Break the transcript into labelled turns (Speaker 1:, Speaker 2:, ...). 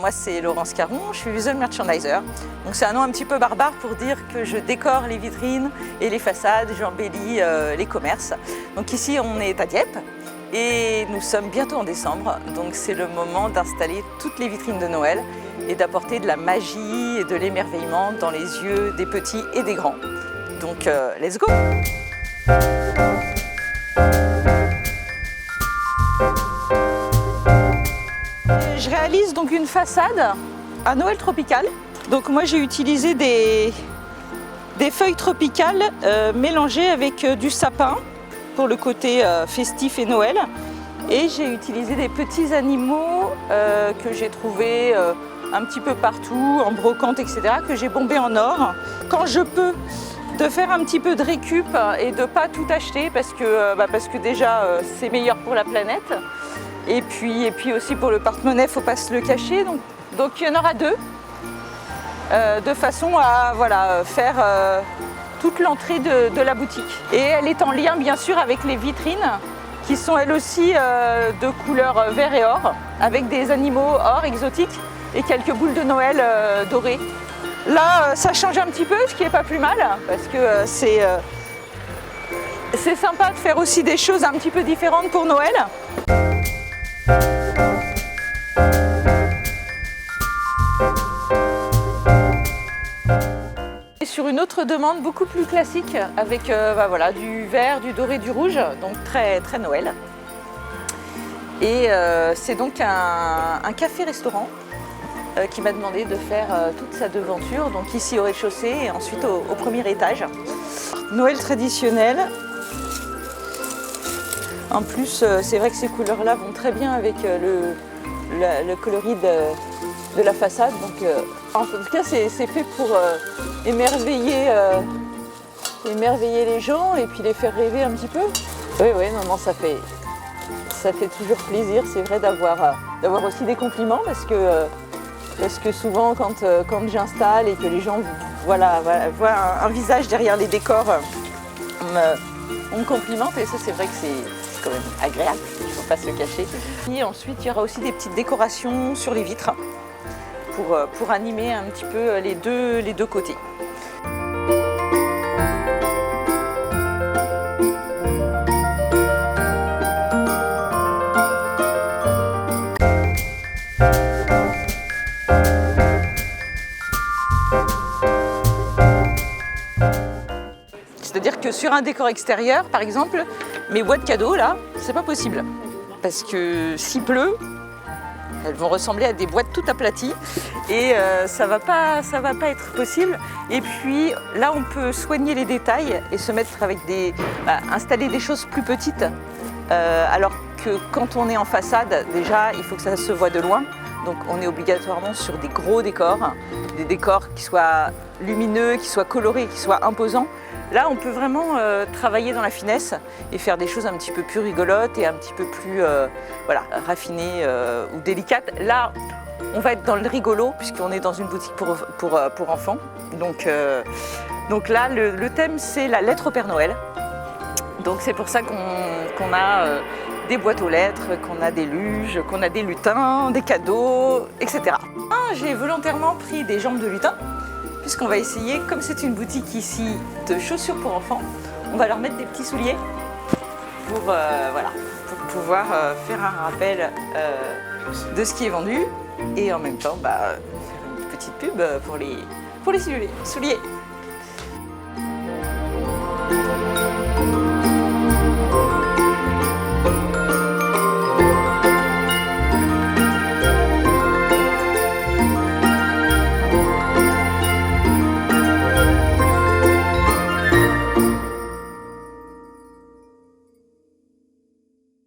Speaker 1: Moi c'est Laurence Caron, je suis visual merchandiser. Donc c'est un nom un petit peu barbare pour dire que je décore les vitrines et les façades, j'embellis les commerces. Donc ici on est à Dieppe et nous sommes bientôt en décembre. Donc c'est le moment d'installer toutes les vitrines de Noël et d'apporter de la magie et de l'émerveillement dans les yeux des petits et des grands. Donc let's go! Je réalise donc une façade à Noël tropical. Donc moi j'ai utilisé des feuilles tropicales mélangées avec du sapin pour le côté festif et Noël. Et j'ai utilisé des petits animaux que j'ai trouvés un petit peu partout, en brocante, etc., que j'ai bombés en or. Quand je peux, de faire un petit peu de récup et de ne pas tout acheter parce que déjà c'est meilleur pour la planète. Et puis aussi pour le porte-monnaie, il ne faut pas se le cacher. Donc il y en aura deux, de façon à faire toute l'entrée de la boutique. Et elle est en lien bien sûr avec les vitrines, qui sont elles aussi de couleur vert et or, avec des animaux or exotiques et quelques boules de Noël dorées. Là, ça change un petit peu, ce qui n'est pas plus mal, parce que c'est sympa de faire aussi des choses un petit peu différentes pour Noël. Et sur une autre demande beaucoup plus classique, avec du vert, du doré, du rouge, donc très, très Noël. Et c'est donc un café-restaurant qui m'a demandé de faire toute sa devanture, donc ici au rez-de-chaussée et ensuite au premier étage. Noël traditionnel. En plus, c'est vrai que ces couleurs-là vont très bien avec le coloris de la façade. Donc, en tout cas, c'est fait pour émerveiller les gens et puis les faire rêver un petit peu. Oui, non, ça fait toujours plaisir, c'est vrai, d'avoir aussi des compliments parce que souvent, quand j'installe et que les gens voient un visage derrière les décors, on me complimente et ça, c'est vrai que c'est quand même agréable, il ne faut pas se le cacher. Et ensuite, il y aura aussi des petites décorations sur les vitres pour animer un petit peu les deux côtés. C'est-à-dire que sur un décor extérieur, par exemple, mes boîtes cadeaux, là, c'est pas possible. Parce que s'il pleut, elles vont ressembler à des boîtes toutes aplaties et ça va pas être possible. Et puis là, on peut soigner les détails et se mettre avec installer des choses plus petites. Alors que quand on est en façade, déjà, il faut que ça se voit de loin. Donc on est obligatoirement sur des gros décors, des décors qui soient lumineux, qui soient colorés, qui soient imposants. Là, on peut vraiment travailler dans la finesse et faire des choses un petit peu plus rigolotes et un petit peu plus raffinées ou délicates. Là, on va être dans le rigolo puisqu'on est dans une boutique pour enfants. Donc là, le thème, c'est la lettre au Père Noël. Donc c'est pour ça qu'on a des boîtes aux lettres, qu'on a des luges, qu'on a des lutins, des cadeaux, etc. J'ai volontairement pris des jambes de lutin. Puisqu'on va essayer, comme c'est une boutique ici de chaussures pour enfants, on va leur mettre des petits souliers pour pouvoir faire un rappel de ce qui est vendu et en même temps faire une petite pub pour les souliers.